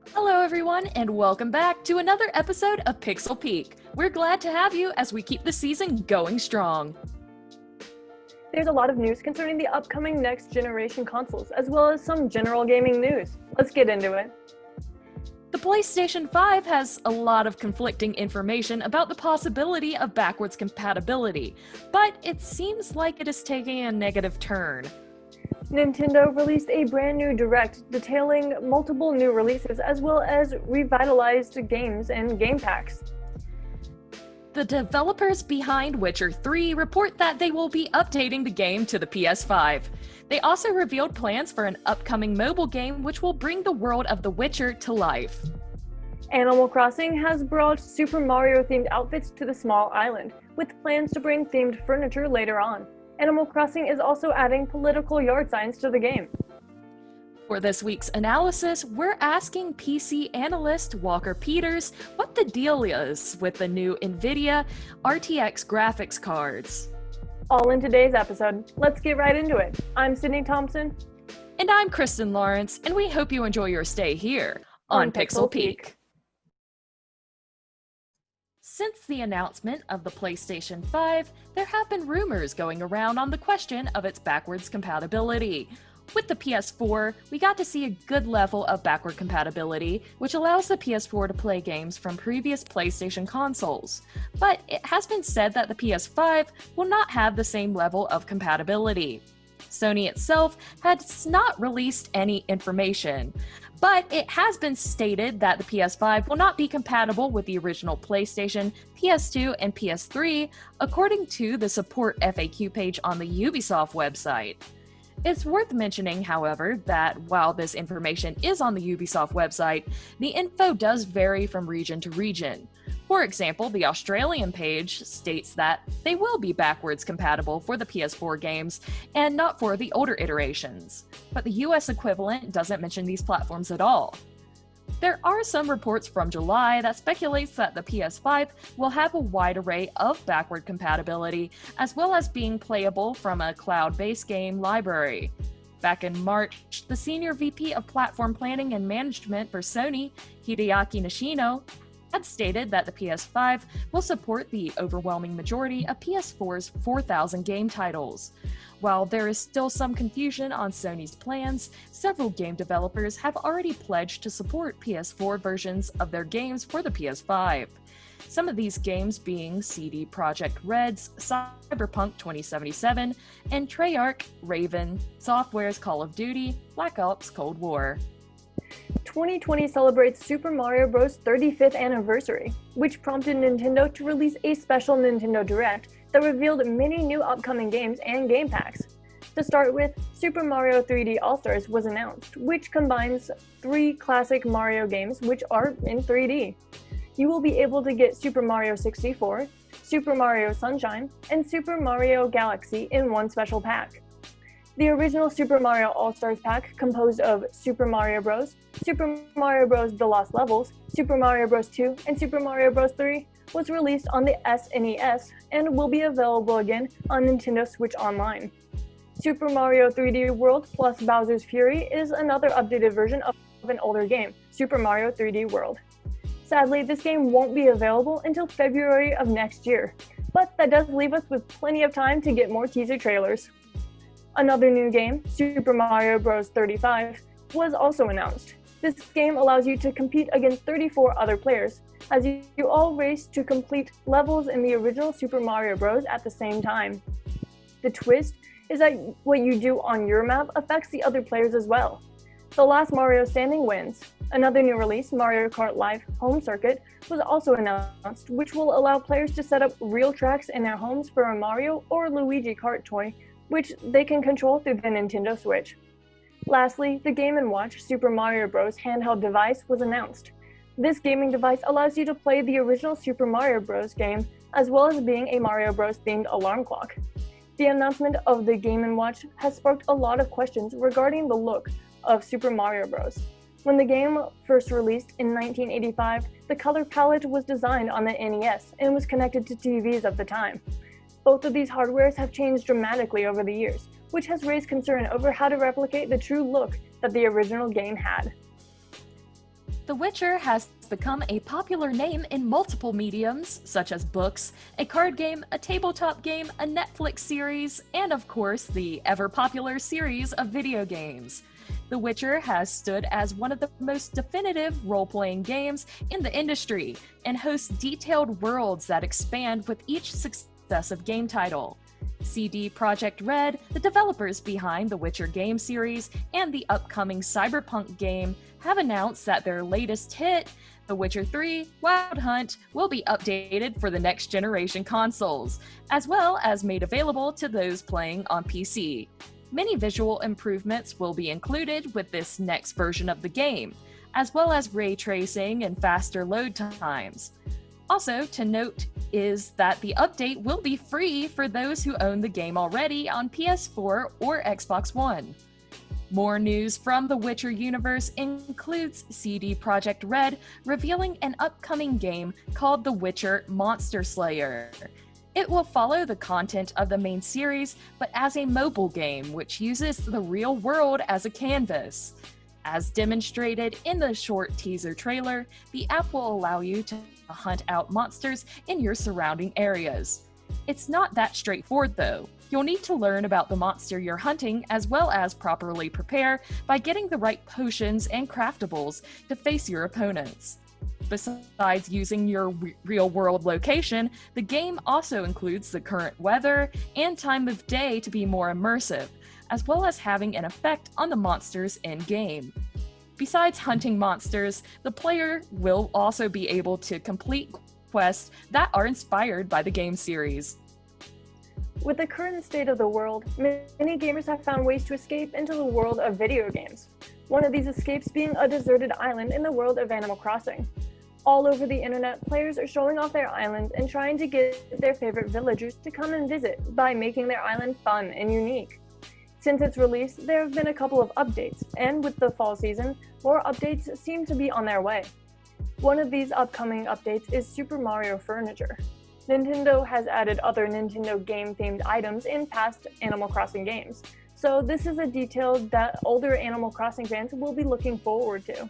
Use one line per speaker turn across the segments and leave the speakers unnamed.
Hello everyone, and welcome back to another episode of Pixel Peak. We're glad to have you as we keep the season going strong.
There's a lot of news concerning the upcoming next generation consoles, as well as some general gaming news. Let's get into it.
The PlayStation 5 has a lot of conflicting information about the possibility of backwards compatibility, but it seems like it is taking a negative turn.
Nintendo released a brand new Direct detailing multiple new releases as well as revitalized games and game packs.
The developers behind Witcher 3 report that they will be updating the game to the PS5. They also revealed plans for an upcoming mobile game which will bring the world of The Witcher to life.
Animal Crossing has brought Super Mario themed outfits to the small island, with plans to bring themed furniture later on. Animal Crossing is also adding political yard signs to the game.
For this week's analysis, we're asking PC Analyst Walker Peters what the deal is with the new NVIDIA RTX graphics cards.
All in today's episode. Let's get right into it. I'm Sydney Thompson.
And I'm Kristen Lawrence, and we hope you enjoy your stay here on Pixel Peak. Since the announcement of the PlayStation 5, there have been rumors going around on the question of its backwards compatibility. With the PS4, we got to see a good level of backward compatibility, which allows the PS4 to play games from previous PlayStation consoles. But it has been said that the PS5 will not have the same level of compatibility. Sony itself has not released any information, but it has been stated that the PS5 will not be compatible with the original PlayStation, PS2, and PS3, according to the support FAQ page on the Ubisoft website. It's worth mentioning, however, that while this information is on the Ubisoft website, the info does vary from region to region. For example, the Australian page states that they will be backwards compatible for the PS4 games and not for the older iterations, but the US equivalent doesn't mention these platforms at all. There are some reports from July that speculates that the PS5 will have a wide array of backward compatibility, as well as being playable from a cloud-based game library. Back in March, the Senior VP of Platform Planning and Management for Sony, Hideaki Nishino, had stated that the PS5 will support the overwhelming majority of PS4's 4,000 game titles. While there is still some confusion on Sony's plans, several game developers have already pledged to support PS4 versions of their games for the PS5. Some of these games being CD Projekt Red's Cyberpunk 2077 and Treyarch Raven Software's Call of Duty Black Ops Cold War.
2020 celebrates Super Mario Bros. 35th anniversary, which prompted Nintendo to release a special Nintendo Direct that revealed many new upcoming games and game packs. To start with, Super Mario 3D All-Stars was announced, which combines 3 classic Mario games which are in 3D. You will be able to get Super Mario 64, Super Mario Sunshine, and Super Mario Galaxy in one special pack. The original Super Mario All-Stars pack, composed of Super Mario Bros., Super Mario Bros. The Lost Levels, Super Mario Bros. 2, and Super Mario Bros. 3, was released on the SNES and will be available again on Nintendo Switch Online. Super Mario 3D World plus Bowser's Fury is another updated version of an older game, Super Mario 3D World. Sadly, this game won't be available until February of next year, but that does leave us with plenty of time to get more teaser trailers. Another new game, Super Mario Bros. 35, was also announced. This game allows you to compete against 34 other players, as you all race to complete levels in the original Super Mario Bros. At the same time. The twist is that what you do on your map affects the other players as well. The last Mario standing wins. Another new release, Mario Kart Live Home Circuit, was also announced, which will allow players to set up real tracks in their homes for a Mario or Luigi Kart toy, which they can control through the Nintendo Switch. Lastly, the Game & Watch Super Mario Bros. Handheld device was announced. This gaming device allows you to play the original Super Mario Bros. Game, as well as being a Mario Bros. Themed alarm clock. The announcement of the Game & Watch has sparked a lot of questions regarding the look of Super Mario Bros. When the game first released in 1985, the color palette was designed on the NES and was connected to TVs of the time. Both of these hardwares have changed dramatically over the years, which has raised concern over how to replicate the true look that the original game had.
The Witcher has become a popular name in multiple mediums, such as books, a card game, a tabletop game, a Netflix series, and of course, the ever-popular series of video games. The Witcher has stood as one of the most definitive role-playing games in the industry and hosts detailed worlds that expand with each successive game title. CD Projekt Red, the developers behind the Witcher game series and the upcoming Cyberpunk game, have announced that their latest hit, The Witcher 3 Wild Hunt, will be updated for the next generation consoles, as well as made available to those playing on PC. Many visual improvements will be included with this next version of the game, as well as ray tracing and faster load times. Also, to note is that the update will be free for those who own the game already on PS4 or Xbox One. More news from the Witcher universe includes CD Projekt Red revealing an upcoming game called The Witcher Monster Slayer. It will follow the content of the main series, but as a mobile game which uses the real world as a canvas. As demonstrated in the short teaser trailer, the app will allow you to hunt out monsters in your surrounding areas. It's not that straightforward though. You'll need to learn about the monster you're hunting as well as properly prepare by getting the right potions and craftables to face your opponents. Besides using your real-world location, the game also includes the current weather and time of day to be more immersive, as well as having an effect on the monsters in-game. Besides hunting monsters, the player will also be able to complete quests that are inspired by the game series.
With the current state of the world, many gamers have found ways to escape into the world of video games. One of these escapes being a deserted island in the world of Animal Crossing. All over the internet, players are showing off their islands and trying to get their favorite villagers to come and visit by making their island fun and unique. Since its release, there have been a couple of updates, and with the fall season, more updates seem to be on their way. One of these upcoming updates is Super Mario Furniture. Nintendo has added other Nintendo game-themed items in past Animal Crossing games, so this is a detail that older Animal Crossing fans will be looking forward to.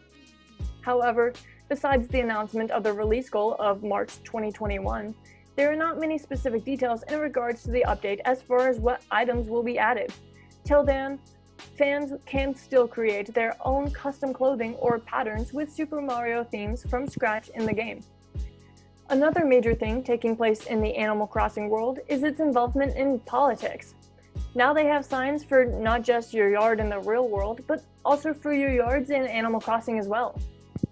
However, besides the announcement of the release goal of March 2021, there are not many specific details in regards to the update as far as what items will be added. Till then, fans can still create their own custom clothing or patterns with Super Mario themes from scratch in the game. Another major thing taking place in the Animal Crossing world is its involvement in politics. Now they have signs for not just your yard in the real world, but also for your yards in Animal Crossing as well.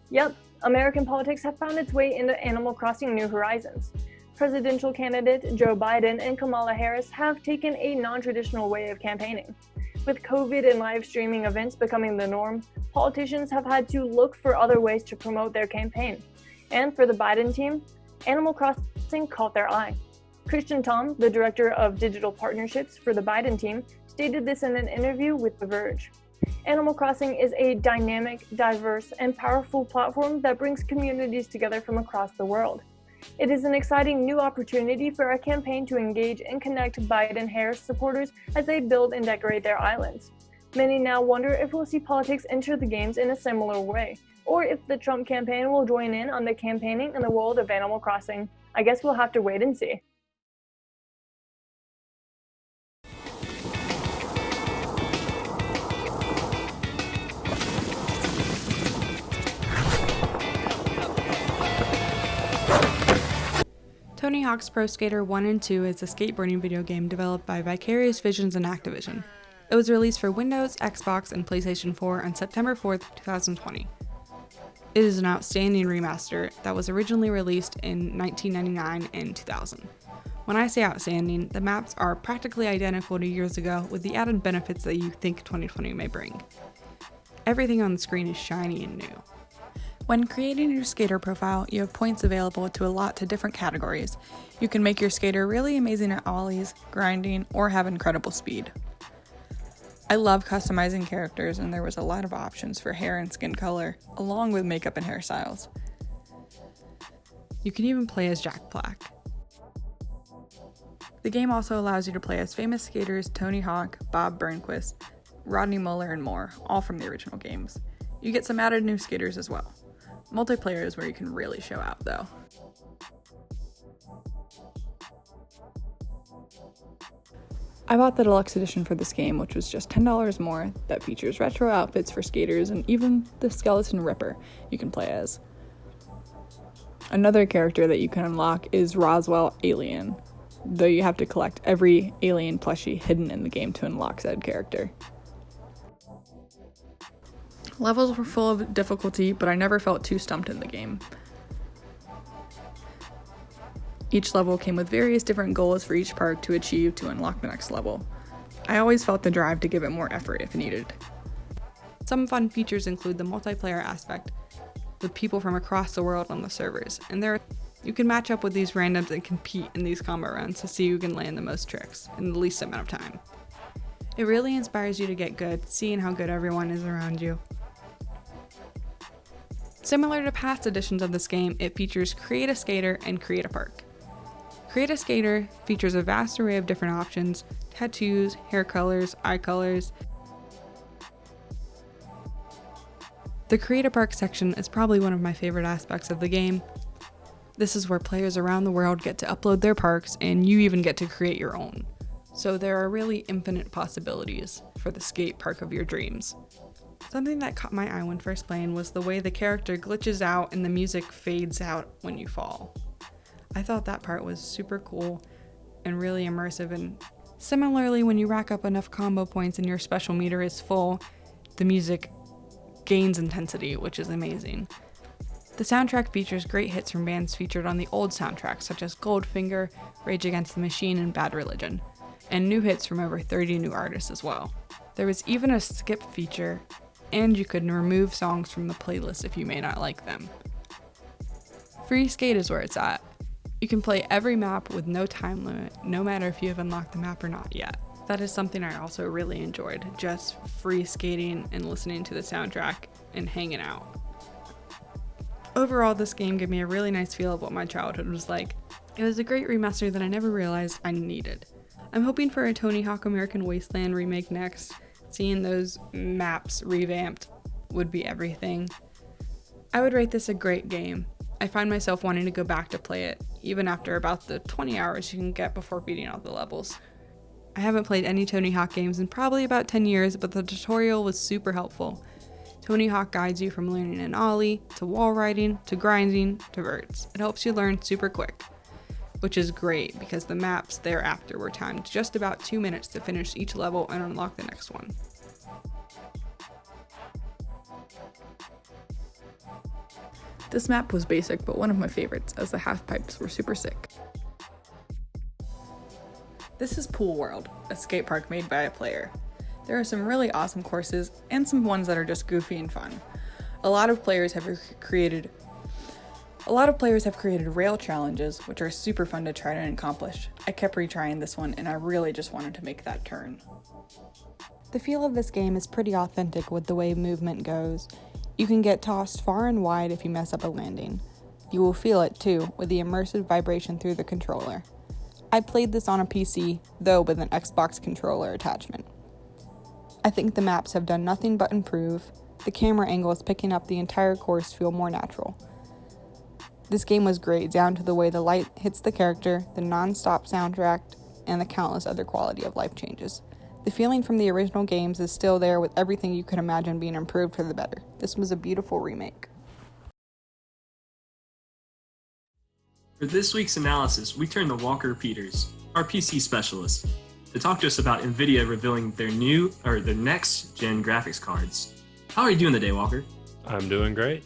Yep, American politics have found its way into Animal Crossing New Horizons. Presidential candidate Joe Biden and Kamala Harris have taken a non-traditional way of campaigning. With COVID and live streaming events becoming the norm, politicians have had to look for other ways to promote their campaign. And for the Biden team, Animal Crossing caught their eye. Christian Tom, the director of digital partnerships for the Biden team, stated this in an interview with The Verge. Animal Crossing is a dynamic, diverse, and powerful platform that brings communities together from across the world. It is an exciting new opportunity for our campaign to engage and connect Biden-Harris supporters as they build and decorate their islands. Many now wonder if we'll see politics enter the games in a similar way, or if the Trump campaign will join in on the campaigning in the world of Animal Crossing. I guess we'll have to wait and see.
Tony Hawk's Pro Skater 1 and 2 is a skateboarding video game developed by Vicarious Visions and Activision. It was released for Windows, Xbox, and PlayStation 4 on September 4th, 2020. It is an outstanding remaster that was originally released in 1999 and 2000. When I say outstanding, the maps are practically identical to years ago with the added benefits that you think 2020 may bring. Everything on the screen is shiny and new. When creating your skater profile, you have points available to allot to different categories. You can make your skater really amazing at ollies, grinding, or have incredible speed. I love customizing characters, and there was a lot of options for hair and skin color, along with makeup and hairstyles. You can even play as Jack Black. The game also allows you to play as famous skaters Tony Hawk, Bob Burnquist, Rodney Muller, and more, all from the original games. You get some added new skaters as well. Multiplayer is where you can really show out, though. I bought the deluxe edition for this game, which was just $10 more, that features retro outfits for skaters and even the Skeleton Ripper you can play as. Another character that you can unlock is Roswell Alien, though you have to collect every alien plushie hidden in the game to unlock said character. Levels were full of difficulty, but I never felt too stumped in the game. Each level came with various different goals for each park to achieve to unlock the next level. I always felt the drive to give it more effort if needed. Some fun features include the multiplayer aspect, with people from across the world on the servers, and you can match up with these randoms and compete in these combo rounds to see who can land the most tricks in the least amount of time. It really inspires you to get good, seeing how good everyone is around you. Similar to past editions of this game, it features Create a Skater and Create a Park. Create a Skater features a vast array of different options: tattoos, hair colors, eye colors. The Create a Park section is probably one of my favorite aspects of the game. This is where players around the world get to upload their parks, and you even get to create your own. So there are really infinite possibilities for the skate park of your dreams. Something that caught my eye when first playing was the way the character glitches out and the music fades out when you fall. I thought that part was super cool and really immersive, and similarly, when you rack up enough combo points and your special meter is full, the music gains intensity, which is amazing. The soundtrack features great hits from bands featured on the old soundtracks, such as Goldfinger, Rage Against the Machine, and Bad Religion, and new hits from over 30 new artists as well. There was even a skip feature, and you could remove songs from the playlist if you may not like them. Free skate is where it's at. You can play every map with no time limit, no matter if you have unlocked the map or not yet. That is something I also really enjoyed, just free skating and listening to the soundtrack and hanging out. Overall, this game gave me a really nice feel of what my childhood was like. It was a great remaster that I never realized I needed. I'm hoping for a Tony Hawk American Wasteland remake next. Seeing those maps revamped would be everything. I would rate this a great game. I find myself wanting to go back to play it, even after about the 20 hours you can get before beating all the levels. I haven't played any Tony Hawk games in probably about 10 years, but the tutorial was super helpful. Tony Hawk guides you from learning an ollie, to wall riding, to grinding, to verts. It helps you learn super quick, which is great because the maps thereafter were timed just about 2 minutes to finish each level and unlock the next one. This map was basic, but one of my favorites, as the half-pipes were super sick. This is Pool World, a skate park made by a player. There are some really awesome courses, and some ones that are just goofy and fun. A lot of players have created rail challenges, which are super fun to try to accomplish. I kept retrying this one, and I really just wanted to make that turn. The feel of this game is pretty authentic with the way movement goes. You can get tossed far and wide if you mess up a landing. You will feel it too, with the immersive vibration through the controller. I played this on a PC, though with an Xbox controller attachment. I think the maps have done nothing but improve. The camera angle is picking up the entire course feel more natural. This game was great, down to the way the light hits the character, the non-stop soundtrack, and the countless other quality of life changes. The feeling from the original games is still there, with everything you could imagine being improved for the better. This was a beautiful remake.
For this week's analysis, we turn to Walker Peters, our PC specialist, to talk to us about NVIDIA revealing their next-gen graphics cards. How are you doing today, Walker?
I'm doing great.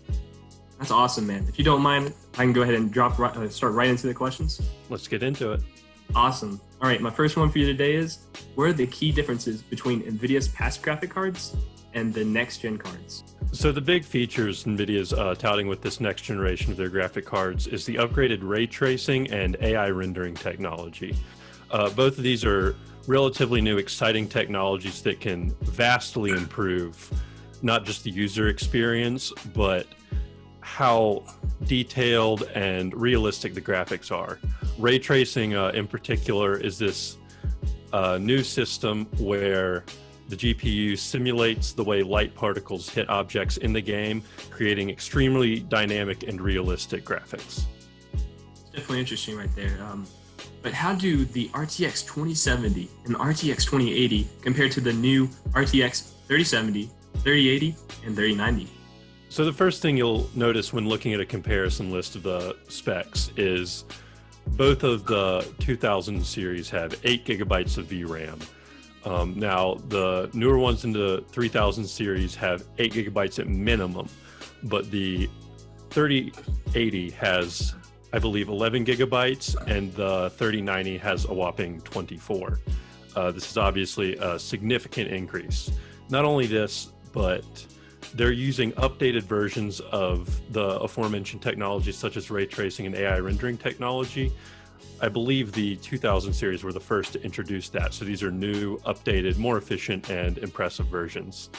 That's awesome, man. If you don't mind, I can go ahead and start right into the questions.
Let's get into it.
Awesome. All right, my first one for you today is, what are the key differences between NVIDIA's past graphic cards and the next-gen cards?
So the big features NVIDIA's touting with this next generation of their graphic cards is the upgraded ray tracing and AI rendering technology. Both of these are relatively new, exciting technologies that can vastly improve not just the user experience, but how detailed and realistic the graphics are. Ray tracing in particular is this new system where The GPU simulates the way light particles hit objects in the game, creating extremely dynamic and realistic graphics.
It's definitely interesting right there. But how do the RTX 2070 and the RTX 2080 compare to the new RTX 3070, 3080, and 3090?
So the first thing you'll notice when looking at a comparison list of the specs is both of the 2000 series have 8 gigabytes of VRAM. Now, the newer ones in the 3000 series have 8 gigabytes at minimum, but the 3080 has, I believe, 11 gigabytes, and the 3090 has a whopping 24. This is obviously a significant increase. Not only this, but they're using updated versions of the aforementioned technologies such as ray tracing and AI rendering technology. I believe the 2000 series were the first to introduce that. So these are new, updated, more efficient, and impressive versions.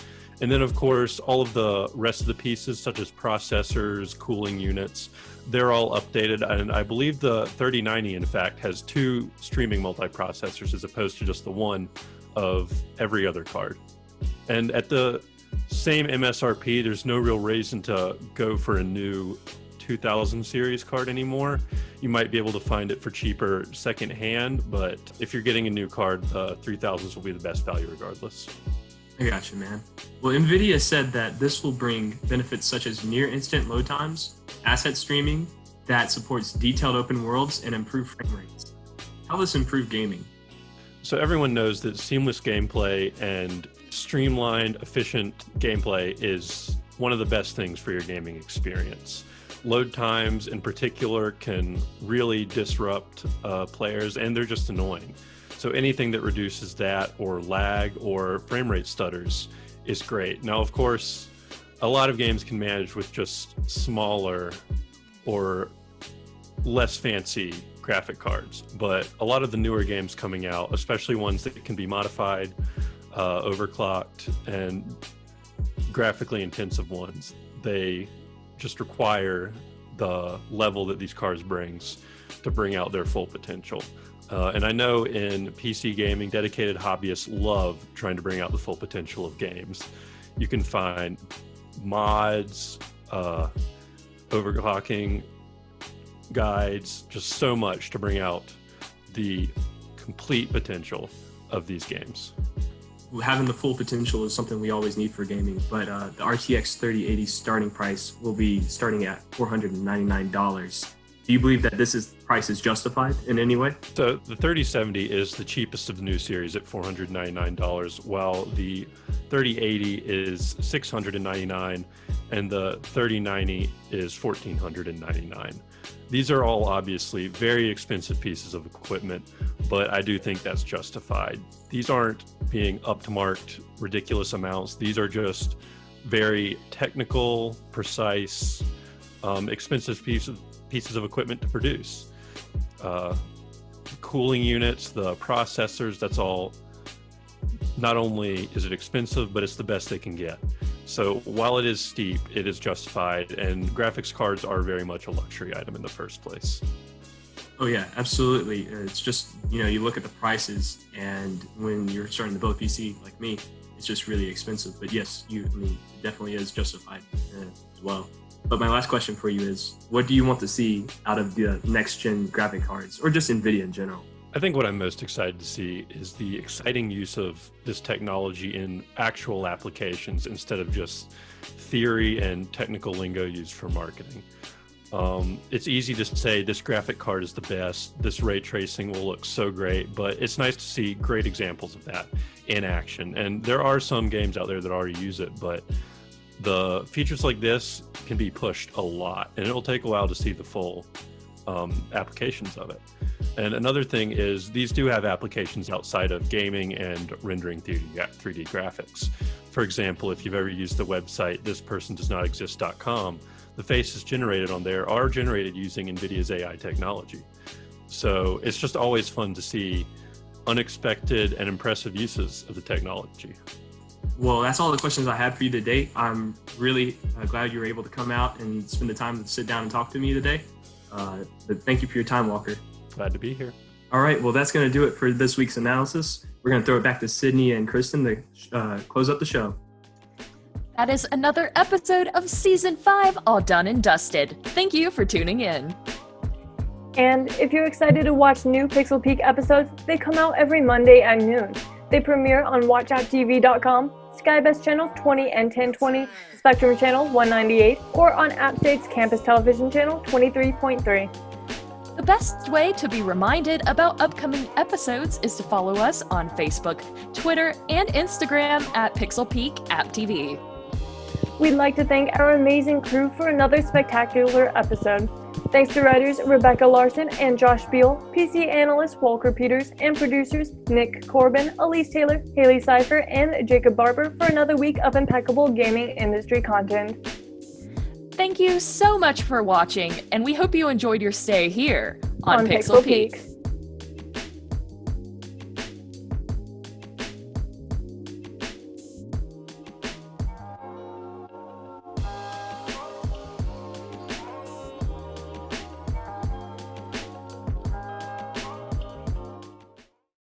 And then, of course, all of the rest of the pieces, such as processors, cooling units, they're all updated. And I believe the 3090, in fact, has 2 streaming multiprocessors as opposed to just the one of every other card. And at the same MSRP, there's no real reason to go for a new 2000 series card anymore. You might be able to find it for cheaper secondhand, but if you're getting a new card, the 3000s will be the best value regardless.
I got you, man. Well, NVIDIA said that this will bring benefits such as near instant load times, asset streaming that supports detailed open worlds, and improved frame rates. How will this improve gaming?
So everyone knows that seamless gameplay and streamlined, efficient gameplay is one of the best things for your gaming experience. Load times in particular can really disrupt players, and they're just annoying. So anything that reduces that or lag or frame rate stutters is great. Now, of course, a lot of games can manage with just smaller or less fancy graphic cards, but a lot of the newer games coming out, especially ones that can be modified, overclocked, and graphically intensive ones, they just require the level that these cards brings to bring out their full potential. And I know in PC gaming, dedicated hobbyists love trying to bring out the full potential of games. You can find mods, overclocking guides, just so much to bring out the complete potential of these games.
Having the full potential is something we always need for gaming, but the RTX 3080 starting price will be starting at $499. Do you believe that price is justified in any way?
So the 3070 is the cheapest of the new series at $499, while the 3080 is $699 and the 3090 is $1,499. These are all obviously very expensive pieces of equipment, but I do think that's justified. These aren't being up-to-marked ridiculous amounts. These are just very technical, precise, expensive pieces of equipment to produce. Cooling units, the processors, that's all. Not only is it expensive, but it's the best they can get. So while it is steep, it is justified, and graphics cards are very much a luxury item in the first place.
Oh yeah, absolutely. It's just, you look at the prices, and when you're starting to build a PC like me, it's just really expensive. But yes, it definitely is justified as well. But my last question for you is, what do you want to see out of the next-gen graphic cards, or just NVIDIA in general?
I think what I'm most excited to see is the exciting use of this technology in actual applications instead of just theory and technical lingo used for marketing. It's easy to say this graphic card is the best, this ray tracing will look so great, but it's nice to see great examples of that in action. And there are some games out there that already use it, but the features like this can be pushed a lot, and it'll take a while to see the full applications of it. And another thing is these do have applications outside of gaming and rendering 3D graphics. For example, if you've ever used the website thispersondoesnotexist.com, the faces generated on there are generated using NVIDIA's AI technology. So it's just always fun to see unexpected and impressive uses of the technology.
Well, that's all the questions I had for you today. I'm really glad you were able to come out and spend the time to sit down and talk to me today. But thank you for your time, Walker.
Glad to be here.
All right, well, that's going to do it for this week's analysis. We're going to throw it back to Sydney and Kristen to close up the show.
That is another episode of Season 5 all done and dusted. Thank you for tuning in.
And if you're excited to watch new Pixel Peak episodes, they come out every Monday at noon. They premiere on watchoutTV.com, Skybest Channel 20 and 1020, Spectrum Channel 198, or on AppState's Campus Television Channel 23.3.
The best way to be reminded about upcoming episodes is to follow us on Facebook, Twitter, and Instagram at Pixel Peak App TV.
We'd like to thank our amazing crew for another spectacular episode. Thanks to writers Rebecca Larson and Josh Beal, PC Analyst Walker Peters, and producers Nick Corbin, Elise Taylor, Haley Cypher, and Jacob Barber for another week of impeccable gaming industry content.
Thank you so much for watching, and we hope you enjoyed your stay here on Pixel Peak.